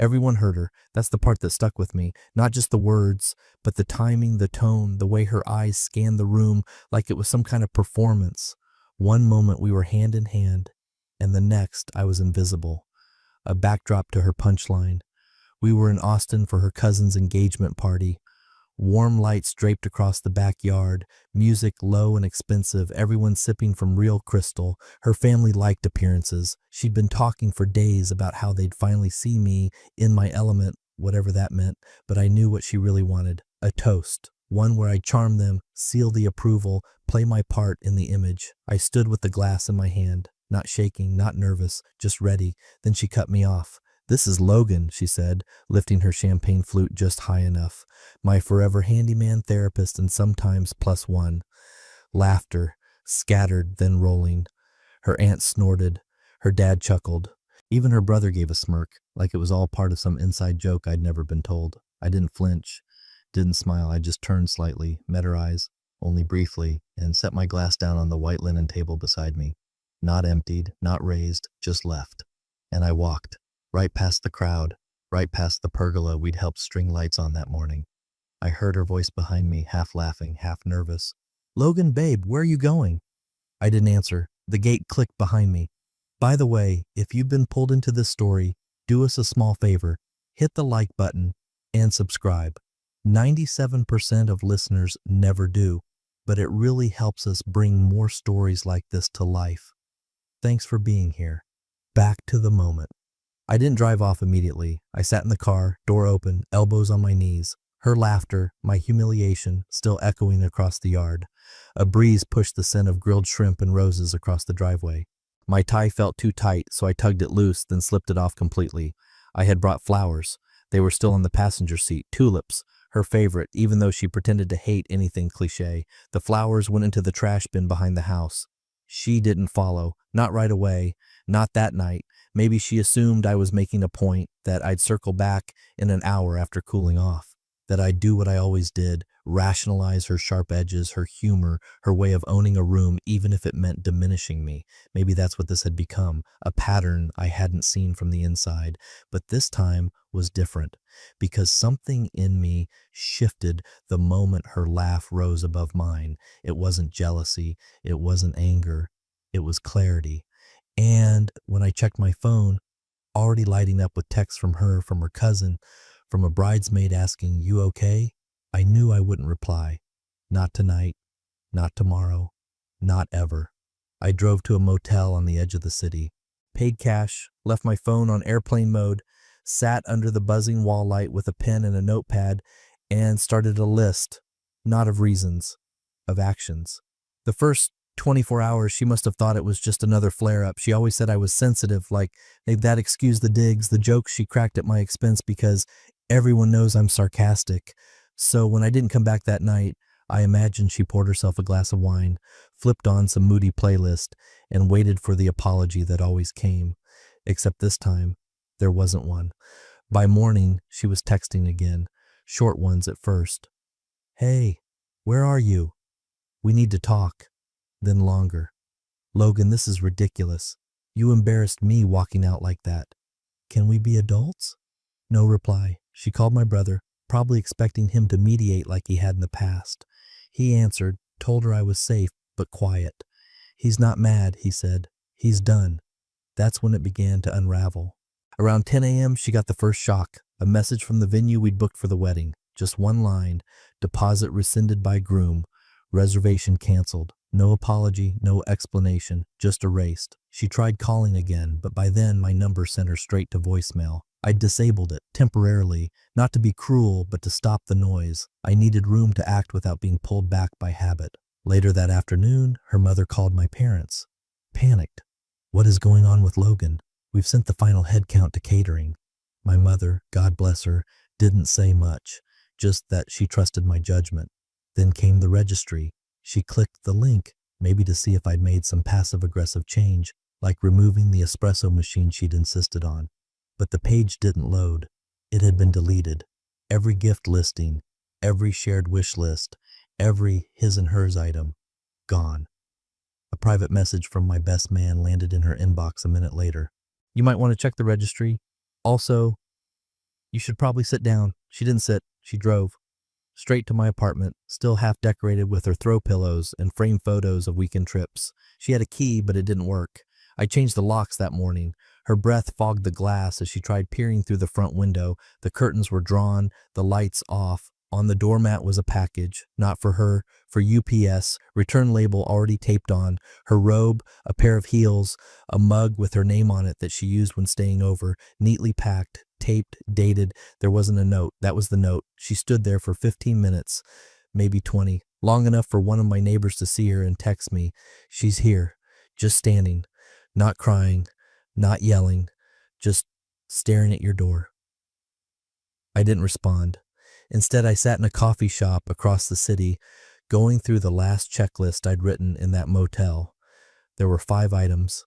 Everyone heard her. That's the part that stuck with me. Not just the words, but the timing, the tone, the way her eyes scanned the room like it was some kind of performance. One moment we were hand in hand, and the next I was invisible. A backdrop to her punchline. We were in Austin for her cousin's engagement party. Warm lights draped across the backyard, music low and expensive, everyone sipping from real crystal. Her family liked appearances. She'd been talking for days about how they'd finally see me in my element, whatever that meant, but I knew what she really wanted. A toast. One where I'd charm them, seal the approval, play my part in the image. I stood with the glass in my hand, not shaking, not nervous, just ready. Then she cut me off. "This is Logan," she said, lifting her champagne flute just high enough. "My forever handyman, therapist, and sometimes plus one." Laughter, scattered, then rolling. Her aunt snorted. Her dad chuckled. Even her brother gave a smirk, like it was all part of some inside joke I'd never been told. I didn't flinch, didn't smile. I just turned slightly, met her eyes, only briefly, and set my glass down on the white linen table beside me. Not emptied, not raised, just left. And I walked. Right past the crowd, right past the pergola we'd helped string lights on that morning. I heard her voice behind me, half laughing, half nervous. "Logan, babe, where are you going?" I didn't answer. The gate clicked behind me. "By the way, if you've been pulled into this story, do us a small favor. Hit the like button and subscribe. 97% of listeners never do, but it really helps us bring more stories like this to life. Thanks for being here." Back to the moment. I didn't drive off immediately. I sat in the car, door open, elbows on my knees. Her laughter, my humiliation, still echoing across the yard. A breeze pushed the scent of grilled shrimp and roses across the driveway. My tie felt too tight, so I tugged it loose, then slipped it off completely. I had brought flowers. They were still in the passenger seat. Tulips, her favorite, even though she pretended to hate anything cliché. The flowers went into the trash bin behind the house. She didn't follow. Not right away. Not that night. Maybe she assumed I was making a point, that I'd circle back in an hour after cooling off, that I'd do what I always did, rationalize her sharp edges, her humor, her way of owning a room, even if it meant diminishing me. Maybe that's what this had become, a pattern I hadn't seen from the inside. But this time was different, because something in me shifted the moment her laugh rose above mine. It wasn't jealousy, it wasn't anger, it was clarity. And when I checked my phone, already lighting up with texts from her cousin, from a bridesmaid asking, "You okay?" I knew I wouldn't reply. Not tonight, not tomorrow, not ever. I drove to a motel on the edge of the city, paid cash, left my phone on airplane mode, sat under the buzzing wall light with a pen and a notepad, and started a list, not of reasons, of actions. The first 24 hours, she must have thought it was just another flare-up. She always said I was sensitive, like that excused the digs, the jokes she cracked at my expense, because everyone knows I'm sarcastic. So when I didn't come back that night, I imagined she poured herself a glass of wine, flipped on some moody playlist, and waited for the apology that always came. Except this time, there wasn't one. By morning, she was texting again, short ones at first. "Hey, where are you? We need to talk." Then longer. "Logan, this is ridiculous. You embarrassed me walking out like that. Can we be adults?" No reply. She called my brother, probably expecting him to mediate like he had in the past. He answered, told her I was safe, but quiet. "He's not mad," he said. "He's done." That's when it began to unravel. Around 10 a.m., she got the first shock, a message from the venue we'd booked for the wedding. Just one line, deposit rescinded by groom, reservation canceled. No apology, no explanation, just erased. She tried calling again, but by then my number sent her straight to voicemail. I disabled it, temporarily, not to be cruel, but to stop the noise. I needed room to act without being pulled back by habit. Later that afternoon, her mother called my parents. Panicked. "What is going on with Logan? We've sent the final head count to catering." My mother, God bless her, didn't say much, just that she trusted my judgment. Then came the registry. She clicked the link, maybe to see if I'd made some passive-aggressive change, like removing the espresso machine she'd insisted on. But the page didn't load. It had been deleted. Every gift listing, every shared wish list, every his and hers item, gone. A private message from my best man landed in her inbox a minute later. "You might want to check the registry. Also, You should probably sit down. She didn't sit. She drove. Straight to my apartment, still half decorated with her throw pillows and framed photos of weekend trips. She had a key, but it didn't work. I changed the locks that morning. Her breath fogged the glass as she tried peering through the front window. The curtains were drawn, the lights off. On the doormat was a package, not for her, for UPS, return label already taped on, her robe, a pair of heels, a mug with her name on it that she used when staying over, neatly packed, taped, dated. There wasn't a note. That was the note. She stood there for 15 minutes, maybe 20, long enough for one of my neighbors to see her and text me. She's here, just standing, not crying, not yelling, just staring at your door. I didn't respond. Instead, I sat in a coffee shop across the city, going through the last checklist I'd written in that motel. There were 5 items.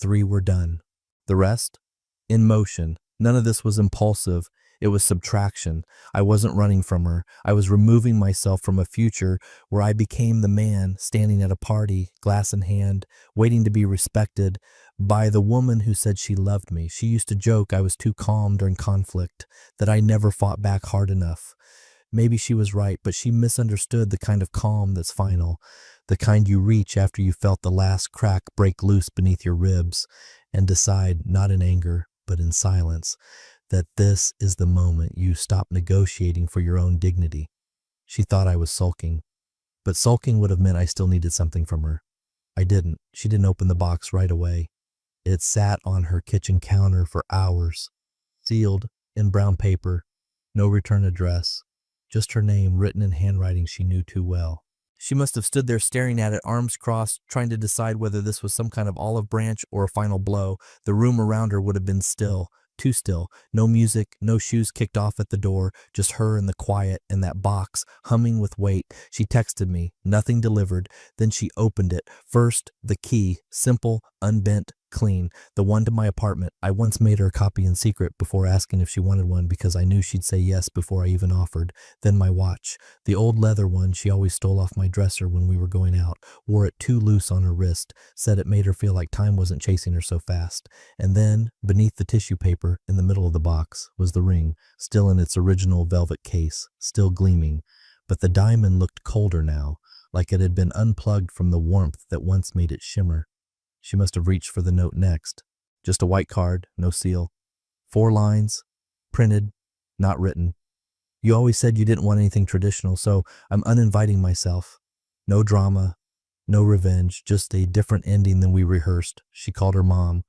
3 were done. The rest? In motion. None of this was impulsive. It was subtraction. I wasn't running from her. I was removing myself from a future where I became the man standing at a party, glass in hand, waiting to be respected by the woman who said she loved me. She used to joke I was too calm during conflict, that I never fought back hard enough. Maybe she was right, but she misunderstood the kind of calm that's final, the kind you reach after you felt the last crack break loose beneath your ribs and decide, not in anger, but in silence, that this is the moment you stop negotiating for your own dignity. She thought I was sulking, but sulking would have meant I still needed something from her. I didn't. She didn't open the box right away. It sat on her kitchen counter for hours, sealed in brown paper, no return address, just her name written in handwriting she knew too well. She must have stood there staring at it, arms crossed, trying to decide whether this was some kind of olive branch or a final blow. The room around her would have been still, too still. No music, no shoes kicked off at the door, just her and the quiet and that box, humming with weight. She texted me, nothing delivered. Then she opened it. First, the key, simple, unbent, clean, the one to my apartment. I once made her a copy in secret before asking if she wanted one because I knew she'd say yes before I even offered. Then my watch, the old leather one she always stole off my dresser when we were going out, wore it too loose on her wrist, said it made her feel like time wasn't chasing her so fast. And then, beneath the tissue paper, in the middle of the box, was the ring, still in its original velvet case, still gleaming. But the diamond looked colder now, like it had been unplugged from the warmth that once made it shimmer. She must have reached for the note next. Just a white card, no seal. 4 lines, printed, not written. You always said you didn't want anything traditional, so I'm uninviting myself. No drama, no revenge, just a different ending than we rehearsed. She called her mom.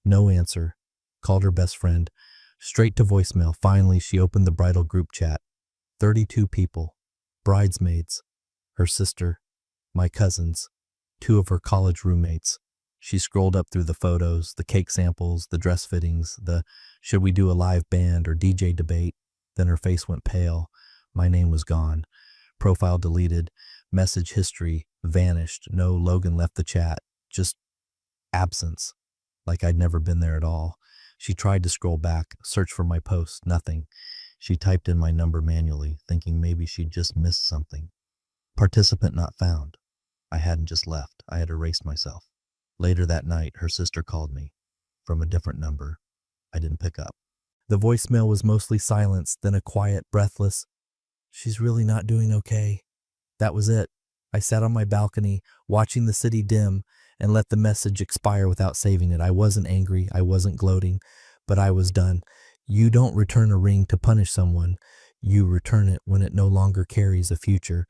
No answer. Called her best friend. Straight to voicemail. Finally, she opened the bridal group chat. 32 people. Bridesmaids. Her sister. My cousins. 2 of her college roommates. She scrolled up through the photos, the cake samples, the dress fittings, the should we do a live band or DJ debate. Then her face went pale. My name was gone. Profile deleted. Message history vanished. No Logan left the chat. Just absence. Like I'd never been there at all. She tried to scroll back, search for my post. Nothing. She typed in my number manually, thinking maybe she'd just missed something. Participant not found. I hadn't just left. I had erased myself. Later that night, her sister called me from a different number. I didn't pick up. The voicemail was mostly silence, then a quiet, breathless, "She's really not doing okay." That was it. I sat on my balcony, watching the city dim, and let the message expire without saving it. I wasn't angry, I wasn't gloating, but I was done. You don't return a ring to punish someone. You return it when it no longer carries a future.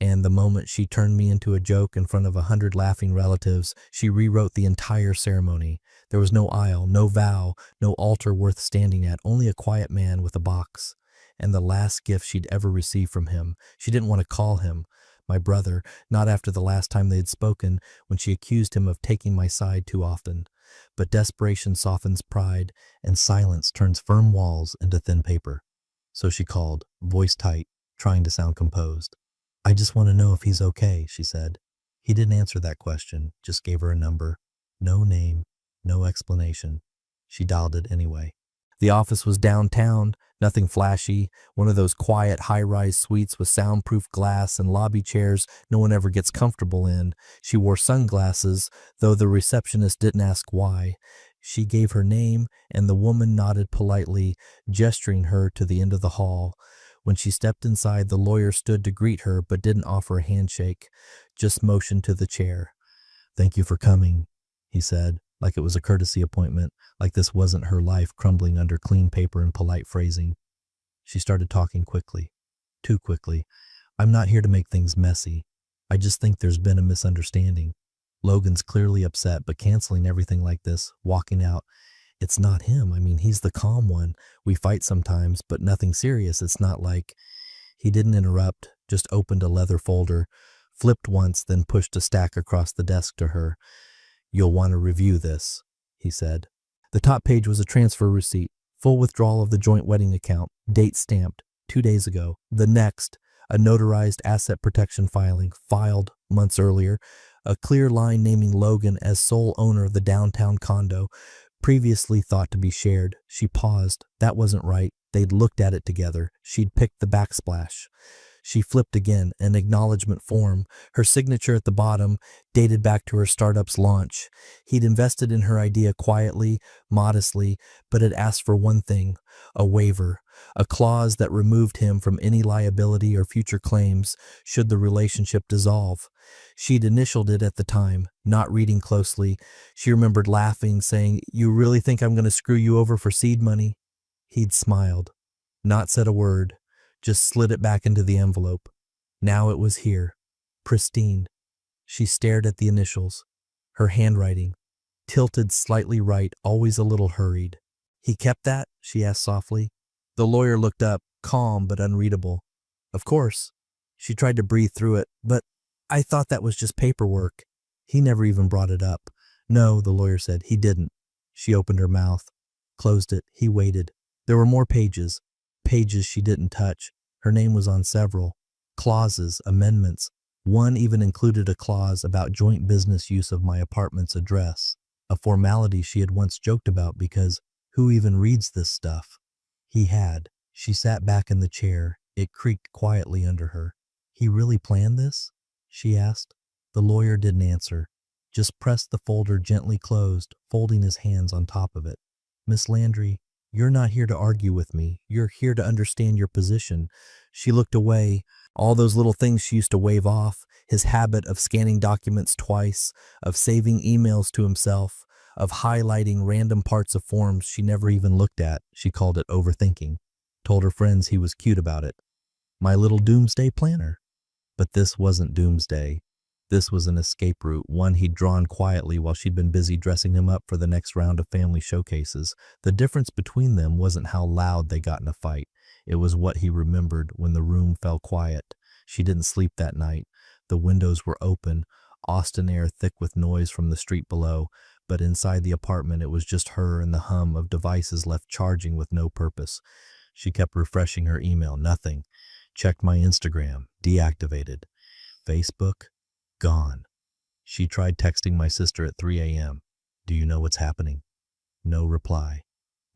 And the moment she turned me into a joke in front of 100 laughing relatives, she rewrote the entire ceremony. There was no aisle, no vow, no altar worth standing at, only a quiet man with a box. And the last gift she'd ever received from him. She didn't want to call him my brother, not after the last time they had spoken, when she accused him of taking my side too often. But desperation softens pride, and silence turns firm walls into thin paper. So she called, voice tight, trying to sound composed. "I just want to know if he's okay," she said. He didn't answer that question, just gave her a number. No name, no explanation. She dialed it anyway. The office was downtown, nothing flashy, one of those quiet high-rise suites with soundproof glass and lobby chairs no one ever gets comfortable in. She wore sunglasses, though the receptionist didn't ask why. She gave her name, and the woman nodded politely, gesturing her to the end of the hall. When she stepped inside, the lawyer stood to greet her but didn't offer a handshake, just motioned to the chair. "Thank you for coming," he said, like it was a courtesy appointment, like this wasn't her life crumbling under clean paper and polite phrasing. She started talking quickly. Too quickly. "I'm not here to make things messy. I just think there's been a misunderstanding. Logan's clearly upset, but canceling everything like this, walking out, it's not him. I mean, he's the calm one. We fight sometimes, but nothing serious. It's not like..." He didn't interrupt, just opened a leather folder, flipped once, then pushed a stack across the desk to her. "You'll want to review this," he said. The top page was a transfer receipt, full withdrawal of the joint wedding account, date stamped, 2 days ago. The next, a notarized asset protection filing, filed months earlier, a clear line naming Logan as sole owner of the downtown condo, previously thought to be shared. She paused. That wasn't right. They'd looked at it together. She'd picked the backsplash. She flipped again, an acknowledgement form, her signature at the bottom, dated back to her startup's launch. He'd invested in her idea quietly, modestly, but had asked for one thing, a waiver, a clause that removed him from any liability or future claims should the relationship dissolve. She'd initialed it at the time, not reading closely. She remembered laughing, saying, "You really think I'm going to screw you over for seed money?" He'd smiled, not said a word, just slid it back into the envelope. Now it was here, pristine. She stared at the initials, her handwriting, tilted slightly right, always a little hurried. "He kept that?" she asked softly. The lawyer looked up, calm but unreadable. "Of course." She tried to breathe through it, "But I thought that was just paperwork." He never even brought it up. "No," the lawyer said, "he didn't." She opened her mouth, closed it. He waited. There were more pages. Pages she didn't touch. Her name was on several. Clauses, amendments. One even included a clause about joint business use of my apartment's address, a formality she had once joked about because who even reads this stuff? He had. She sat back in the chair. It creaked quietly under her. "He really planned this?" she asked. The lawyer didn't answer, just pressed the folder gently closed, folding his hands on top of it. "Miss Landry, you're not here to argue with me. You're here to understand your position." She looked away. All those little things she used to wave off, his habit of scanning documents twice, of saving emails to himself, of highlighting random parts of forms she never even looked at. She called it overthinking. Told her friends he was cute about it. My little doomsday planner. But this wasn't doomsday. This was an escape route, one he'd drawn quietly while she'd been busy dressing him up for the next round of family showcases. The difference between them wasn't how loud they got in a fight. It was what he remembered when the room fell quiet. She didn't sleep that night. The windows were open, Austin air thick with noise from the street below, but inside the apartment it was just her and the hum of devices left charging with no purpose. She kept refreshing her email. Nothing. Checked my Instagram. Deactivated. Facebook. Gone. She tried texting my sister at 3 a.m. "Do you know what's happening?" No reply.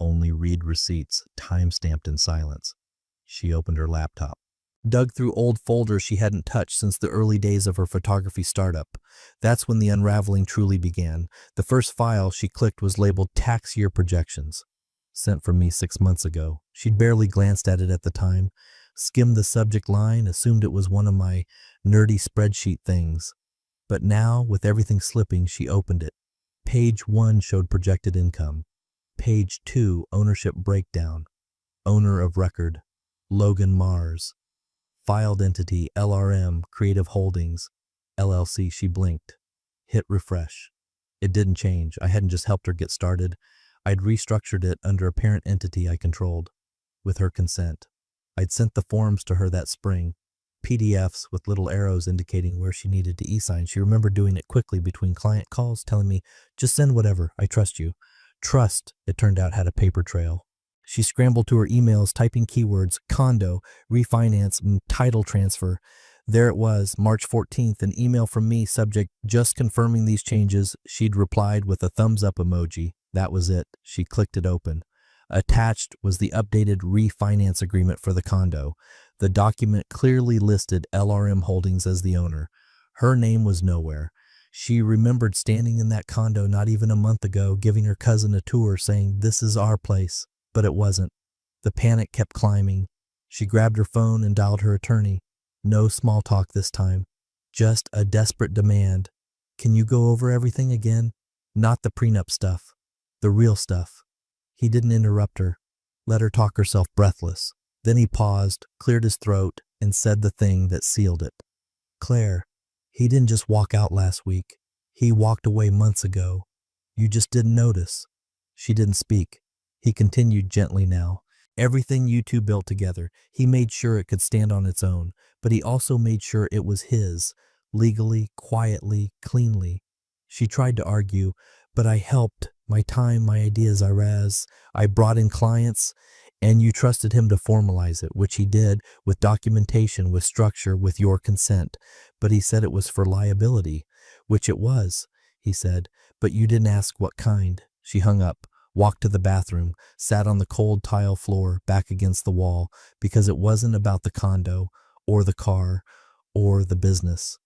Only read receipts, time-stamped in silence. She opened her laptop. Dug through old folders she hadn't touched since the early days of her photography startup. That's when the unraveling truly began. The first file she clicked was labeled Tax Year Projections. Sent from me 6 months ago. She'd barely glanced at it at the time. Skimmed the subject line, assumed it was one of my nerdy spreadsheet things. But now, with everything slipping, she opened it. Page 1 showed projected income. Page 2, ownership breakdown. Owner of record, Logan Mars. Filed entity, LRM, Creative Holdings, LLC. She blinked. Hit refresh. It didn't change. I hadn't just helped her get started. I'd restructured it under a parent entity I controlled, with her consent. I'd sent the forms to her that spring, PDFs with little arrows indicating where she needed to e-sign. She remembered doing it quickly between client calls, telling me, "Just send whatever, I trust you." Trust, it turned out, had a paper trail. She scrambled to her emails, typing keywords, condo, refinance, and title transfer. There it was, March 14th, an email from me, subject, "Just confirming these changes." She'd replied with a thumbs up emoji. That was it. She clicked it open. Attached was the updated refinance agreement for the condo. The document clearly listed LRM Holdings as the owner. Her name was nowhere. She remembered standing in that condo not even a month ago, giving her cousin a tour, saying, "This is our place." But it wasn't. The panic kept climbing. She grabbed her phone and dialed her attorney. No small talk this time. Just a desperate demand. "Can you go over everything again? Not the prenup stuff. The real stuff." He didn't interrupt her. Let her talk herself breathless. Then he paused, cleared his throat, and said the thing that sealed it. "Claire, he didn't just walk out last week. He walked away months ago. You just didn't notice." She didn't speak. He continued gently now. "Everything you two built together, he made sure it could stand on its own, but he also made sure it was his, legally, quietly, cleanly." She tried to argue, "But I helped. My time, my ideas, I brought in clients, and you trusted him to formalize it," which he did, with documentation, with structure, with your consent. "But he said it was for liability," which it was, he said, "but you didn't ask what kind." She hung up, walked to the bathroom, sat on the cold tile floor, back against the wall, because it wasn't about the condo, or the car, or the business.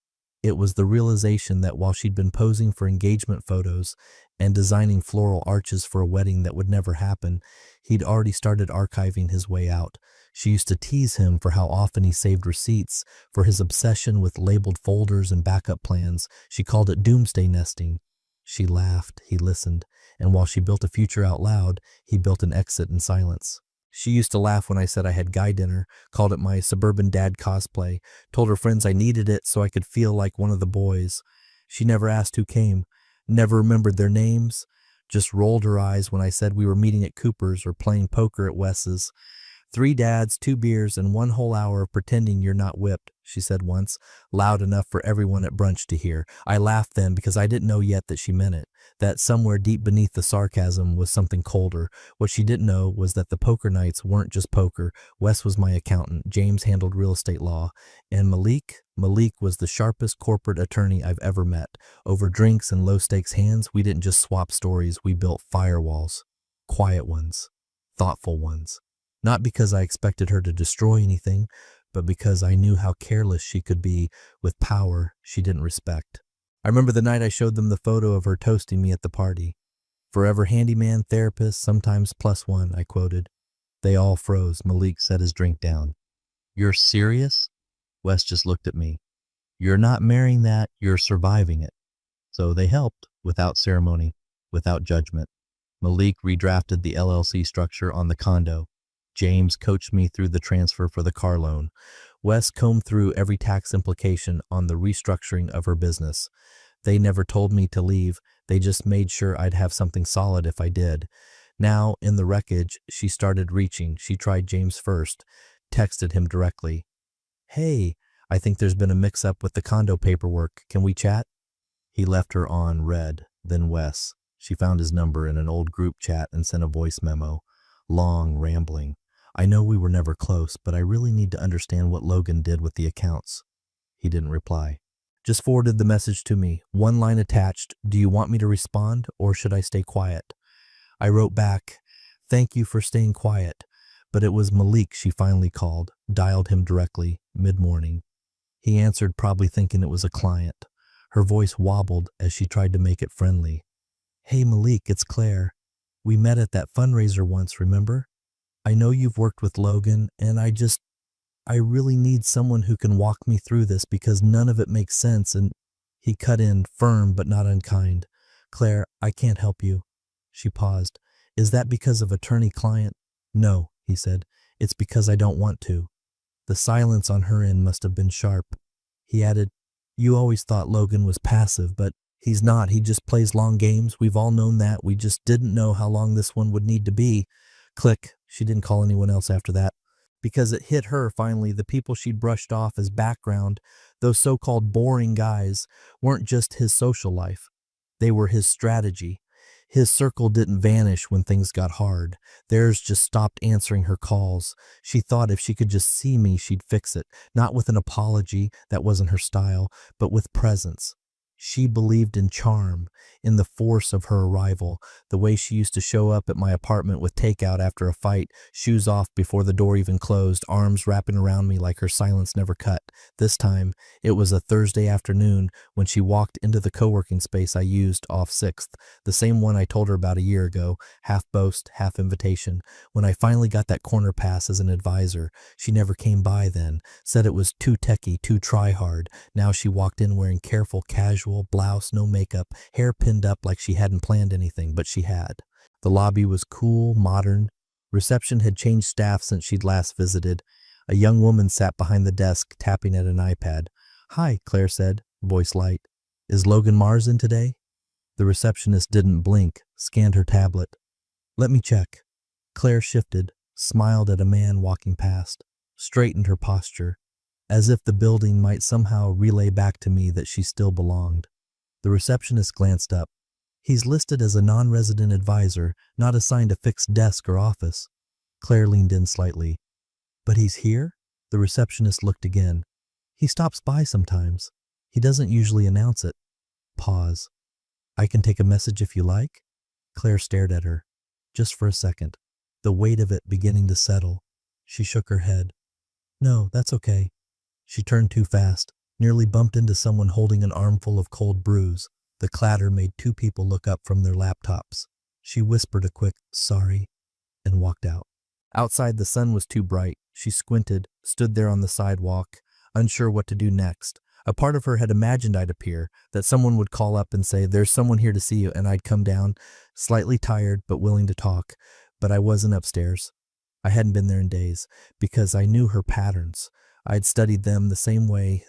It was the realization that while she'd been posing for engagement photos and designing floral arches for a wedding that would never happen, he'd already started archiving his way out. She used to tease him for how often he saved receipts, for his obsession with labeled folders and backup plans. She called it doomsday nesting. She laughed, he listened, and while she built a future out loud, he built an exit in silence. She used to laugh when I said I had guy dinner, called it my suburban dad cosplay, told her friends I needed it so I could feel like one of the boys. She never asked who came, never remembered their names, just rolled her eyes when I said we were meeting at Cooper's or playing poker at Wes's. "3 dads, 2 beers, and 1 whole hour of pretending you're not whipped," she said once, loud enough for everyone at brunch to hear. I laughed then because I didn't know yet that she meant it, that somewhere deep beneath the sarcasm was something colder. What she didn't know was that the poker nights weren't just poker. Wes was my accountant, James handled real estate law, and Malik was the sharpest corporate attorney I've ever met. Over drinks and low-stakes hands, we didn't just swap stories, we built firewalls. Quiet ones. Thoughtful ones. Not because I expected her to destroy anything, but because I knew how careless she could be with power she didn't respect. I remember the night I showed them the photo of her toasting me at the party. "Forever handyman, therapist, sometimes +1, I quoted. They all froze. Malik set his drink down. "You're serious?" Wes just looked at me. "You're not marrying that, you're surviving it." So they helped, without ceremony, without judgment. Malik redrafted the LLC structure on the condo. James coached me through the transfer for the car loan. Wes combed through every tax implication on the restructuring of her business. They never told me to leave. They just made sure I'd have something solid if I did. Now, in the wreckage, she started reaching. She tried James first, texted him directly. "Hey, I think there's been a mix-up with the condo paperwork. Can we chat?" He left her on read, then Wes. She found his number in an old group chat and sent a voice memo. Long, rambling. "I know we were never close, but I really need to understand what Logan did with the accounts." He didn't reply. Just forwarded the message to me. One line attached. "Do you want me to respond, or should I stay quiet?" I wrote back, "Thank you for staying quiet." But it was Malik she finally called, dialed him directly, mid-morning. He answered, probably thinking it was a client. Her voice wobbled as she tried to make it friendly. "Hey Malik, it's Claire. We met at that fundraiser once, remember? I know you've worked with Logan, and I really need someone who can walk me through this because none of it makes sense." And he cut in, firm but not unkind. "Claire, I can't help you." She paused. "Is that because of attorney-client?" "No," he said. "It's because I don't want to." The silence on her end must have been sharp. He added, "You always thought Logan was passive, but he's not. He just plays long games. We've all known that. We just didn't know how long this one would need to be." Click. She didn't call anyone else after that. Because it hit her finally, the people she'd brushed off as background, those so-called boring guys, weren't just his social life. They were his strategy. His circle didn't vanish when things got hard. Theirs just stopped answering her calls. She thought if she could just see me, she'd fix it. Not with an apology, that wasn't her style, but with presence. She believed in charm, in the force of her arrival, the way she used to show up at my apartment with takeout after a fight, shoes off before the door even closed, arms wrapping around me like her silence never cut. This time, it was a Thursday afternoon when she walked into the co-working space I used off 6th, the same one I told her about a year ago, half boast, half invitation. When I finally got that corner pass as an advisor, she never came by then, said it was too techie, too try-hard. Now she walked in wearing careful, casual blouse, no makeup, hair pinned up like she hadn't planned anything, but she had. The lobby was cool, modern. Reception had changed staff since she'd last visited. A young woman sat behind the desk, tapping at an iPad. "Hi," Claire said, voice light. "Is Logan Mars in today?" The receptionist didn't blink, scanned her tablet. "Let me check." Claire shifted, smiled at a man walking past, straightened her posture, as if the building might somehow relay back to me that she still belonged. The receptionist glanced up. "He's listed as a non-resident advisor, not assigned a fixed desk or office." Claire leaned in slightly. "But he's here?" The receptionist looked again. "He stops by sometimes. He doesn't usually announce it." Pause. "I can take a message if you like?" Claire stared at her, just for a second, the weight of it beginning to settle. She shook her head. "No, that's okay." She turned too fast, nearly bumped into someone holding an armful of cold brews. The clatter made two people look up from their laptops. She whispered a quick, "sorry," and walked out. Outside, the sun was too bright. She squinted, stood there on the sidewalk, unsure what to do next. A part of her had imagined I'd appear, that someone would call up and say, "There's someone here to see you," and I'd come down, slightly tired but willing to talk. But I wasn't upstairs. I hadn't been there in days, because I knew her patterns. I'd studied them the same way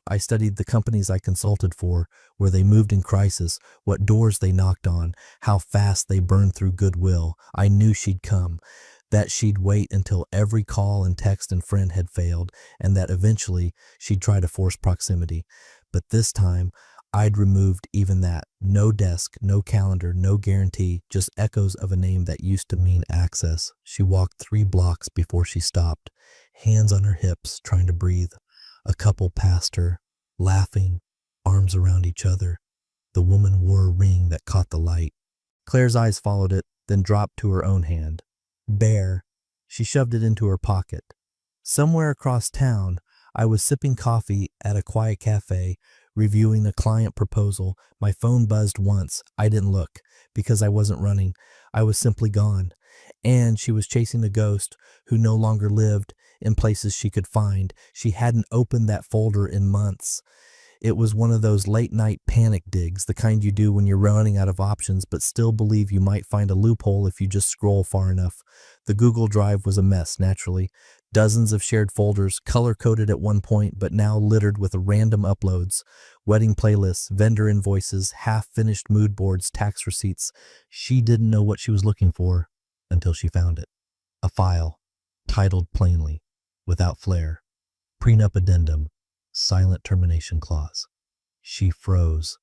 I studied the companies I consulted for, where they moved in crisis, what doors they knocked on, how fast they burned through goodwill. I knew she'd come, that she'd wait until every call and text and friend had failed, and that eventually she'd try to force proximity. But this time, I'd removed even that. No desk, no calendar, no guarantee, just echoes of a name that used to mean access. She walked 3 blocks before she stopped, hands on her hips, trying to breathe. A couple passed her, laughing, arms around each other. The woman wore a ring that caught the light. Claire's eyes followed it, then dropped to her own hand. Bare. She shoved it into her pocket. Somewhere across town, I was sipping coffee at a quiet cafe, reviewing a client proposal. My phone buzzed once. I didn't look, because I wasn't running. I was simply gone. And she was chasing a ghost who no longer lived in places she could find. She hadn't opened that folder in months. It was one of those late-night panic digs, the kind you do when you're running out of options but still believe you might find a loophole if you just scroll far enough. The Google Drive was a mess, naturally. Dozens of shared folders, color-coded at one point but now littered with random uploads. Wedding playlists, vendor invoices, half-finished mood boards, tax receipts. She didn't know what she was looking for until she found it. A file, titled plainly, without flair, "Prenup Addendum, Silent Termination Clause." She froze.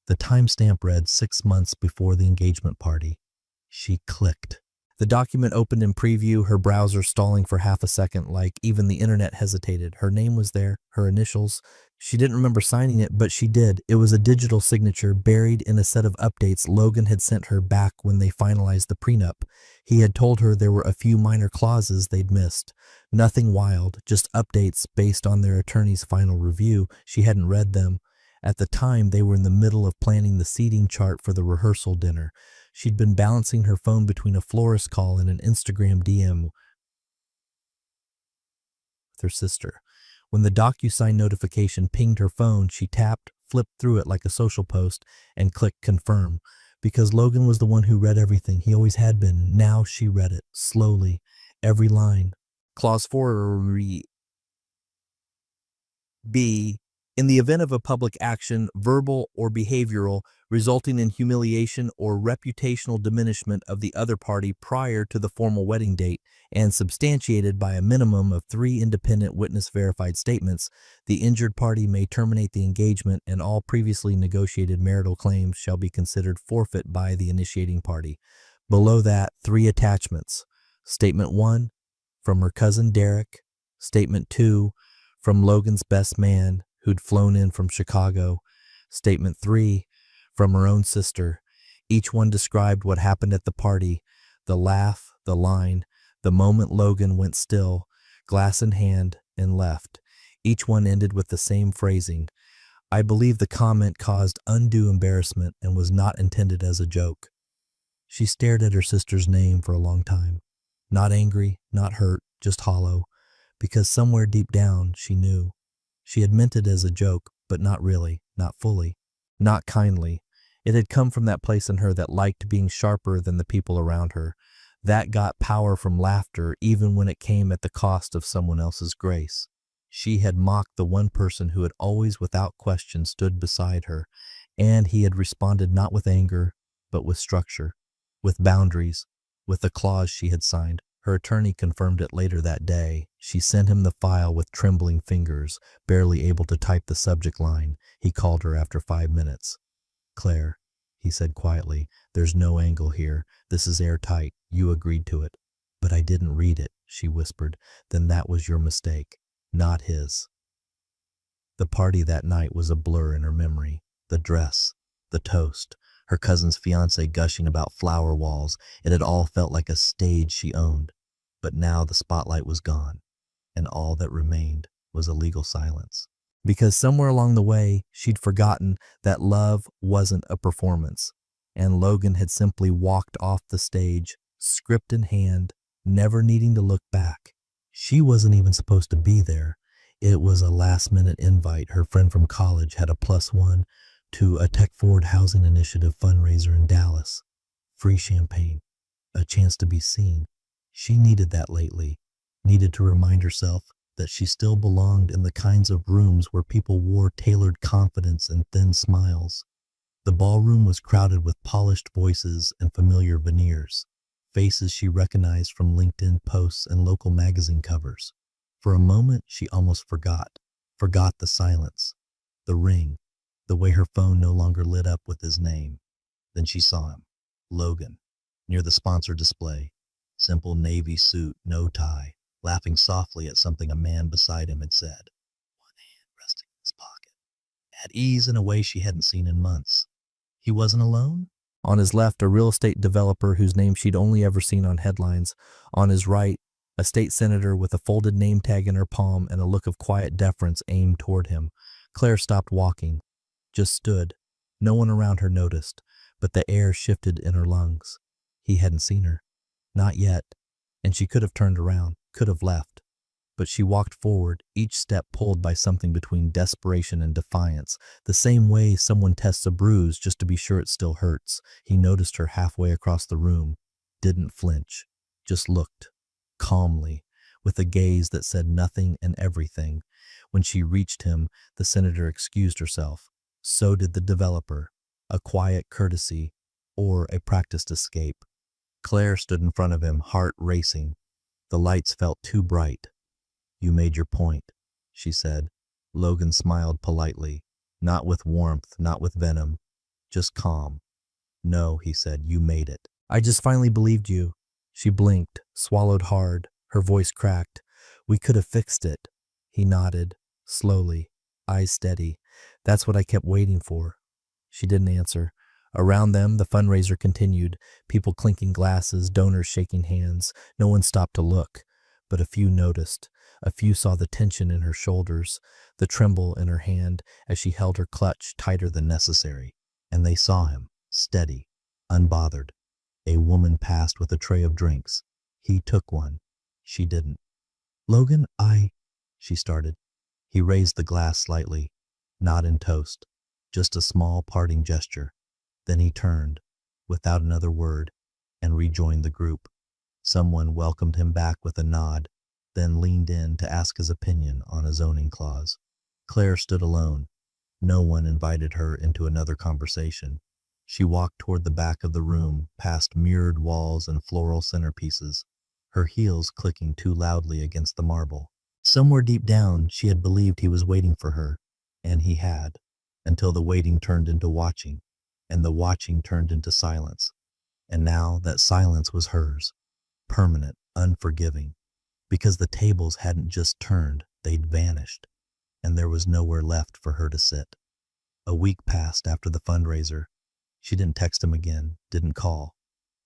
The timestamp read 6 months before the engagement party. She clicked. The document opened in preview, her browser stalling for half a second, like even the internet hesitated. Her name was there, her initials. She didn't remember signing it, but she did. It was a digital signature buried in a set of updates Logan had sent her back when they finalized the prenup. He had told her there were a few minor clauses they'd missed. Nothing wild, just updates based on their attorney's final review. She hadn't read them. At the time, they were in the middle of planning the seating chart for the rehearsal dinner. She'd been balancing her phone between a florist call and an Instagram DM with her sister. When the DocuSign notification pinged her phone, she tapped, flipped through it like a social post, and clicked confirm. Because Logan was the one who read everything. He always had been. Now she read it, slowly, every line. Clause 4 B. In the event of a public action, verbal or behavioral, resulting in humiliation or reputational diminishment of the other party prior to the formal wedding date, and substantiated by a minimum of 3 independent witness-verified statements, the injured party may terminate the engagement, and all previously negotiated marital claims shall be considered forfeit by the initiating party. Below that, 3 attachments. Statement 1, from her cousin Derek. Statement 2, from Logan's best man, who'd flown in from Chicago. Statement 3, from her own sister. Each one described what happened at the party, the laugh, the line, the moment Logan went still, glass in hand, and left. Each one ended with the same phrasing. I believe the comment caused undue embarrassment and was not intended as a joke. She stared at her sister's name for a long time. Not angry, not hurt, just hollow, because somewhere deep down she knew. She had meant it as a joke, but not really, not fully, not kindly. It had come from that place in her that liked being sharper than the people around her, that got power from laughter even when it came at the cost of someone else's grace. She had mocked the one person who had always without question stood beside her, and he had responded not with anger, but with structure, with boundaries, with the clause she had signed. Her attorney confirmed it later that day. She sent him the file with trembling fingers, barely able to type the subject line. He called her after 5 minutes. Claire, he said quietly, there's no angle here. This is airtight. You agreed to it. But I didn't read it, she whispered. Then that was your mistake, not his. The party that night was a blur in her memory. The dress, the toast, her cousin's fiancé gushing about flower walls. It had all felt like a stage she owned. But now the spotlight was gone, and all that remained was a legal silence. Because somewhere along the way, she'd forgotten that love wasn't a performance, and Logan had simply walked off the stage, script in hand, never needing to look back. She wasn't even supposed to be there. It was a last-minute invite. Her friend from college had a +1 to a tech-forward housing initiative fundraiser in Dallas. Free champagne, a chance to be seen. She needed that lately, needed to remind herself that she still belonged in the kinds of rooms where people wore tailored confidence and thin smiles. The ballroom was crowded with polished voices and familiar veneers, faces she recognized from LinkedIn posts and local magazine covers. For a moment, she almost forgot the silence, the ring, the way her phone no longer lit up with his name. Then she saw him, Logan, near the sponsor display. Simple navy suit, no tie, laughing softly at something a man beside him had said. One hand resting in his pocket. At ease in a way she hadn't seen in months. He wasn't alone? On his left, a real estate developer whose name she'd only ever seen on headlines. On his right, a state senator with a folded name tag in her palm and a look of quiet deference aimed toward him. Claire stopped walking, just stood. No one around her noticed, but the air shifted in her lungs. He hadn't seen her. Not yet, and she could have turned around, could have left. But she walked forward, each step pulled by something between desperation and defiance, the same way someone tests a bruise just to be sure it still hurts. He noticed her halfway across the room, didn't flinch, just looked, calmly, with a gaze that said nothing and everything. When she reached him, the senator excused herself. So did the developer, a quiet courtesy or a practiced escape. Claire stood in front of him, heart racing. The lights felt too bright. You made your point, she said. Logan smiled politely, not with warmth, not with venom, just calm. No, he said, you made it. I just finally believed you. She blinked, swallowed hard, her voice cracked. We could have fixed it. He nodded, slowly, eyes steady. That's what I kept waiting for. She didn't answer. Around them, the fundraiser continued, people clinking glasses, donors shaking hands. No one stopped to look, but a few noticed. A few saw the tension in her shoulders, the tremble in her hand as she held her clutch tighter than necessary. And they saw him, steady, unbothered. A woman passed with a tray of drinks. He took one. She didn't. Logan, she started. He raised the glass slightly, not in toast, just a small parting gesture. Then he turned, without another word, and rejoined the group. Someone welcomed him back with a nod, then leaned in to ask his opinion on a zoning clause. Claire stood alone. No one invited her into another conversation. She walked toward the back of the room, past mirrored walls and floral centerpieces, her heels clicking too loudly against the marble. Somewhere deep down, she had believed he was waiting for her, and he had, until the waiting turned into watching, and the watching turned into silence. And now that silence was hers, permanent, unforgiving, because the tables hadn't just turned, they'd vanished, and there was nowhere left for her to sit. A week passed after the fundraiser. She didn't text him again, didn't call,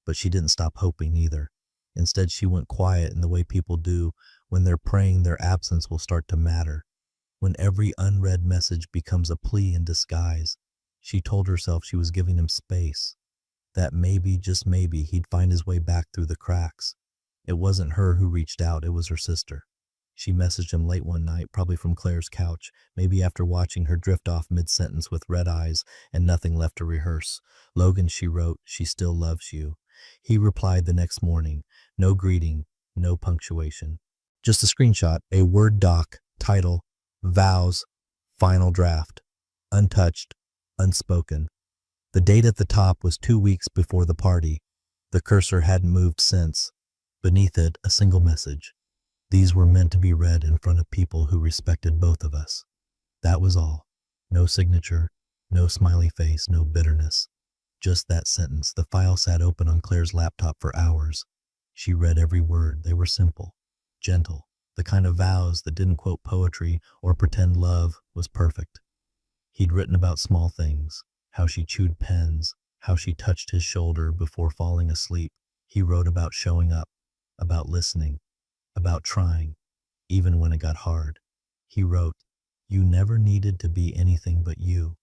but she didn't stop hoping either. Instead, she went quiet in the way people do when they're praying their absence will start to matter. When every unread message becomes a plea in disguise, she told herself she was giving him space, that maybe, just maybe, he'd find his way back through the cracks. It wasn't her who reached out, it was her sister. She messaged him late one night, probably from Claire's couch, maybe after watching her drift off mid-sentence with red eyes and nothing left to rehearse. "Logan," she wrote, "she still loves you." He replied the next morning, no greeting, no punctuation. Just a screenshot, a Word doc, title, Vows, Final Draft, untouched, unspoken. The date at the top was 2 weeks before the party. The cursor hadn't moved since. Beneath it, a single message. These were meant to be read in front of people who respected both of us. That was all. No signature, no smiley face, no bitterness. Just that sentence. The file sat open on Claire's laptop for hours. She read every word. They were simple, gentle. The kind of vows that didn't quote poetry or pretend love was perfect. He'd written about small things, how she chewed pens, how she touched his shoulder before falling asleep. He wrote about showing up, about listening, about trying, even when it got hard. He wrote, "You never needed to be anything but you,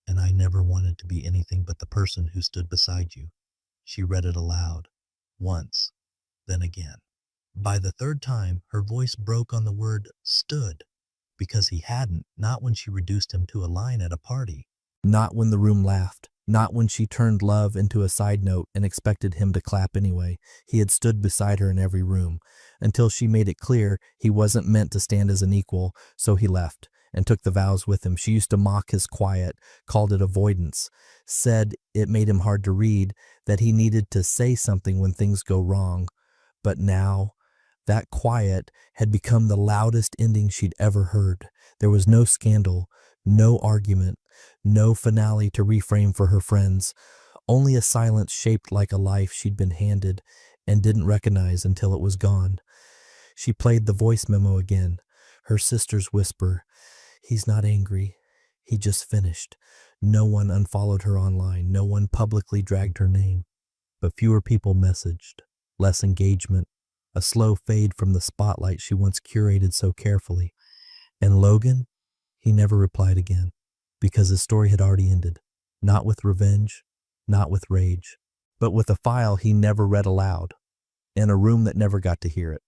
and I never wanted to be anything but the person who stood beside you." She read it aloud, once, then again. By the third time, her voice broke on the word stood, because he hadn't, not when she reduced him to a line at a party. Not when the room laughed. Not when she turned love into a side note and expected him to clap anyway. He had stood beside her in every room, until she made it clear he wasn't meant to stand as an equal, so he left and took the vows with him. She used to mock his quiet, called it avoidance, said it made him hard to read, that he needed to say something when things go wrong. But now, that quiet had become the loudest ending she'd ever heard. There was no scandal, no argument, no finale to reframe for her friends, only a silence shaped like a life she'd been handed and didn't recognize until it was gone. She played the voice memo again, her sister's whisper. He's not angry. He just finished. No one unfollowed her online. No one publicly dragged her name. But fewer people messaged, less engagement, a slow fade from the spotlight she once curated so carefully. And Logan? He never replied again, because his story had already ended. Not with revenge, not with rage, but with a file he never read aloud, in a room that never got to hear it.